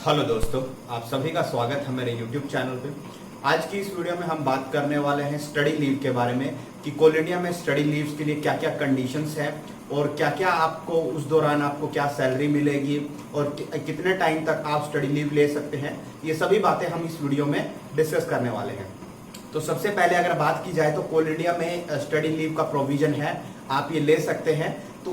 Hello दोस्तों, आप सभी का स्वागत है मेरे YouTube चैनल पे। आज की इस वीडियो में हम बात करने वाले हैं स्टडी लीव के बारे में कि कोल इंडिया में स्टडी लीव्स के लिए क्या क्या कंडीशंस हैं और क्या क्या आपको उस दौरान आपको क्या सैलरी मिलेगी और कितने टाइम तक आप स्टडी लीव ले सकते हैं। ये सभी बातें हम इस वीडियो में डिस्कस करने वाले हैं। तो सबसे पहले अगर बात की जाए तो कोल इंडिया में स्टडी लीव का प्रोविजन है, आप ये ले सकते हैं। तो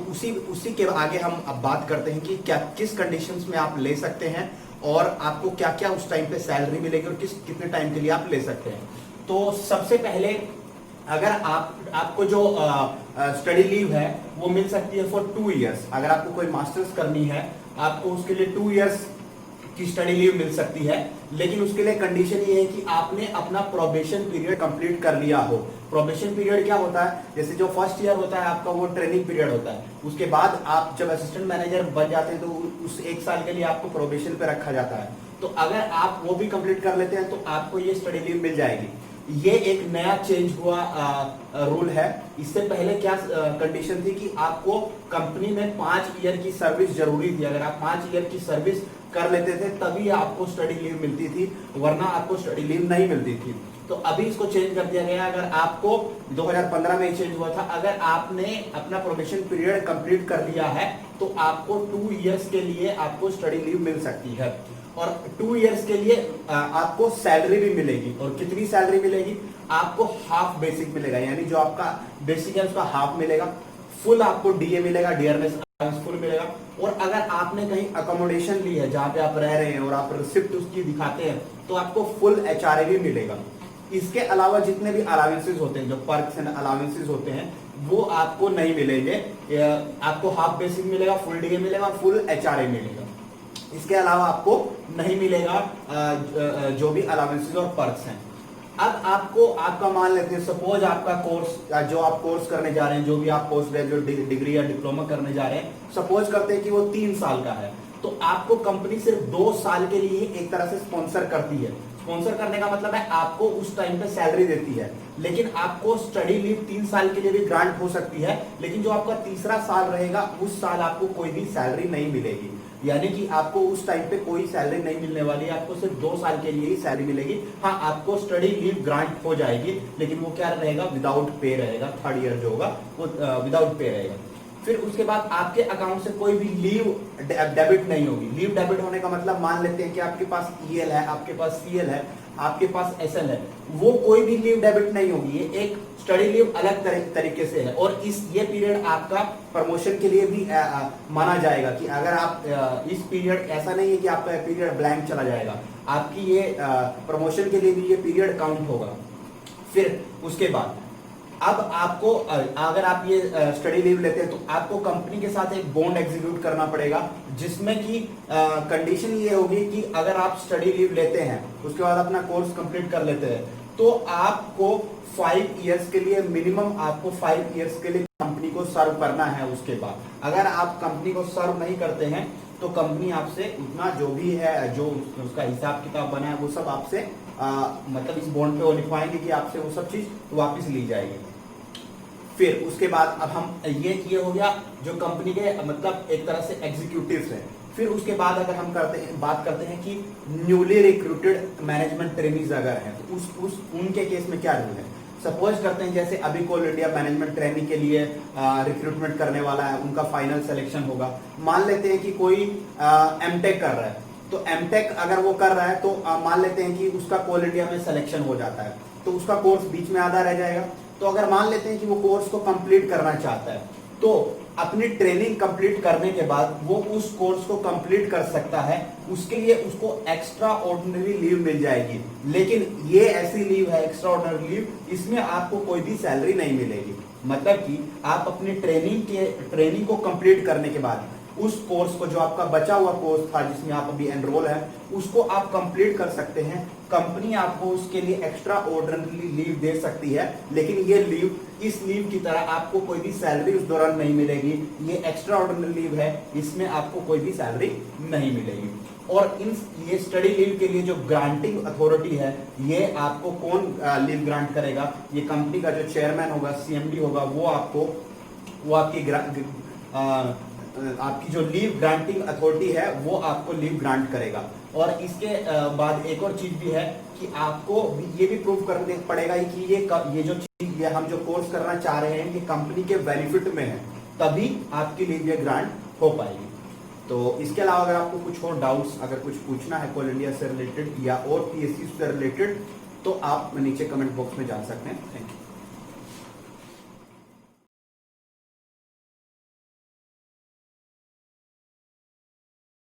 उसी के आगे हम अब बात करते हैं कि क्या किस कंडीशंस में आप ले सकते हैं और आपको क्या क्या उस टाइम पे सैलरी मिलेगी और कितने टाइम के लिए आप ले सकते हैं। तो सबसे पहले अगर आपको जो स्टडी लीव है वो मिल सकती है फॉर 2 इयर्स। अगर आपको कोई मास्टर्स करनी है आपको उसके लिए 2 इयर्स की स्टडी लीव मिल सकती है, लेकिन उसके लिए कंडीशन ये है कि आपने अपना प्रोबेशन पीरियड कंप्लीट कर लिया हो। प्रोबेशन पीरियड क्या होता है? जैसे जो फर्स्ट ईयर होता है आपका वो ट्रेनिंग पीरियड होता है, उसके बाद आप जब असिस्टेंट मैनेजर बन जाते हैं तो उस 1 साल के लिए आपको प्रोबेशन पे रखा जाता है। तो अगर आप वो भी कंप्लीट कर लेते हैं तो आपको ये स्टडी लीव मिल जाएगी। ये एक नया चेंज हुआ रूल है। इससे पहले क्या कंडीशन थी कि आपको कंपनी में 5 ईयर की सर्विस जरूरी थी। अगर आप 5 ईयर की सर्विस कर लेते थे तभी आपको स्टडी लीव मिलती थी, वरना आपको स्टडी लीव नहीं मिलती थी। तो अभी इसको चेंज कर दिया गया। अगर आपको 2015 में चेंज हुआ था, अगर आपने अपना प्रोबेशन पीरियड कंप्लीट कर लिया है तो आपको 2 इयर्स के लिए आपको स्टडी लीव मिल सकती है और 2 इयर्स के लिए आपको सैलरी भी मिलेगी। और कितनी सैलरी मिलेगी? आपको हाफ बेसिक मिलेगा, यानी जो आपका बेसिक है उसका हाफ मिलेगा। फुल आपको डीए मिलेगा, डियरनेस फुल मिलेगा। और अगर आपने कहीं अकोमोडेशन ली है जहां पे आप रह रहे हैं और आप रिसिप्ट उसकी दिखाते हैं तो आपको फुल एचआरए भी मिलेगा। इसके अलावा जितने भी अलावेंसेस होते हैं, जो पर्क्स एंड अलावेंसेस होते हैं, वो आपको नहीं मिलेंगे। आपको हाफ बेसिक मिलेगा, फुल डीए मिलेगा, फुल एचआरए मिलेगा। इसके अलावा आपको नहीं मिलेगा जो भी अलावेंसेस और पर्क्स हैं। अब आपका मान लेते हैं, सपोज आपका कोर्स जो आप कोर्स करने जा रहे हैं, जो भी आप पोस्ट ग्रेजुएट डिग्री या डिप्लोमा करने जा रहे हैं, सपोज करते हैं कि वो 3 साल का है, तो आपको कंपनी सिर्फ 2 साल के लिए एक तरह से स्पॉन्सर करती है। स्पॉन्सर करने का मतलब है आपको उस टाइम पे सैलरी देती है, लेकिन आपको स्टडी लीव 3 साल के लिए भी ग्रांट हो सकती है। लेकिन जो आपका तीसरा साल रहेगा उस साल आपको कोई भी सैलरी नहीं मिलेगी, यानी कि आपको उस टाइम पे कोई सैलरी नहीं मिलने वाली है। आपको सिर्फ 2 साल के लिए ही सैलरी मिलेगी। हाँ, आपको स्टडी लीव ग्रांट हो जाएगी, लेकिन वो क्या रहेगा? विदाउट पे रहेगा। 3rd ईयर जो होगा वो विदाउट पे रहेगा। फिर उसके बाद आपके अकाउंट से कोई भी लीव डेबिट नहीं होगी। लीव डेबिट होने का मतलब, मान लेते हैं कि आपके पास ईएल है, आपके पास सीएल है, आपके पास एसएल है, वो कोई भी लीव डेबिट नहीं होगी। ये एक स्टडी लीव अलग तरीके से है। और ये पीरियड आपका प्रमोशन के लिए भी माना जाएगा कि अगर आप इस पीरियड, ऐसा नहीं है कि आपका पीरियड ब्लैंक चला जाएगा, आपकी ये प्रमोशन के लिए भी ये पीरियड काउंट होगा। फिर उसके बाद अब आपको, अगर आप ये स्टडी लीव लेते हैं तो आपको कंपनी के साथ एक बॉन्ड एग्जीक्यूट करना पड़ेगा, जिसमें कि कंडीशन ये होगी कि अगर आप स्टडी लीव लेते हैं, उसके बाद अपना कोर्स कंप्लीट कर लेते हैं, तो आपको 5 इयर्स के लिए, मिनिमम आपको 5 इयर्स के लिए कंपनी को सर्व करना है। उसके बाद अगर आप कंपनी को सर्व नहीं करते हैं तो कंपनी आपसे उतना जो भी है, जो उसका हिसाब किताब बना है, वो सब आपसे मतलब इस बॉन्ड पे वो लिखवाएंगे कि आपसे वो सब चीज वापस ली जाएगी। फिर उसके बाद अब हम ये हो गया जो कंपनी के मतलब एक तरह से एग्जीक्यूटिव्स हैं। फिर उसके बाद अगर हम बात करते हैं कि न्यूली रिक्रूटेड मैनेजमेंट ट्रेनीज अगर हैं तो उनके केस में क्या रूल है। सपोज करते हैं जैसे अभी कोल इंडिया मैनेजमेंट ट्रेनिंग के लिए रिक्रूटमेंट करने वाला है, उनका फाइनल सिलेक्शन होगा। मान लेते हैं कि कोई एमटेक कर रहा है, तो एमटेक अगर वो कर रहा है तो मान लेते हैं कि उसका कोल इंडिया में सिलेक्शन हो जाता है, तो उसका कोर्स बीच में आधा रह जाएगा। तो अगर मान लेते हैं कि वो कोर्स को कंप्लीट करना चाहता है, तो अपनी ट्रेनिंग कंप्लीट करने के बाद वो उस कोर्स को कंप्लीट कर सकता है। उसके लिए उसको एक्स्ट्रा ऑर्डिनरी लीव मिल जाएगी। लेकिन ये ऐसी लीव है, एक्स्ट्रा ऑर्डिनरी लीव, इसमें आपको कोई भी सैलरी नहीं मिलेगी। मतलब कि आप अपनी ट्रेनिंग को कंप्लीट करने के बाद उस कोर्स को, जो आपका बचा हुआ कोर्स था जिसमें आप अभी एनरोल है, उसको आप कंप्लीट कर सकते हैं। कंपनी आपको उसके लिए एक्स्ट्रा ऑर्डिनरी लीव दे सकती है, लेकिन ये लीव, इस लीव की तरह आपको कोई भी सैलरी उस दौरान नहीं मिलेगी। ये एक्स्ट्रा ऑर्डिनरी लीव है, इसमें आपको कोई भी सैलरी नहीं मिलेगी। और ये स्टडी लीव के लिए जो ग्रांटिंग अथॉरिटी है, ये आपको कौन लीव ग्रांट करेगा? ये कंपनी का जो चेयरमैन होगा, सीएमडी होगा, वो आपकी आपकी जो लीव ग्रांटिंग अथॉरिटी है वो आपको लीव ग्रांट करेगा। और इसके बाद एक और चीज भी है कि आपको ये भी प्रूव करना पड़ेगा कि ये जो चीज, ये हम जो कोर्स करना चाह रहे हैं ये कंपनी के बेनिफिट में है, तभी आपकी लीव ये ग्रांट हो पाएगी। तो इसके अलावा अगर आपको कुछ और डाउट्स, अगर कुछ पूछना है कोल इंडिया से रिलेटेड या और पीएससी से रिलेटेड, तो आप नीचे कमेंट बॉक्स में जान सकते हैं। Thank you.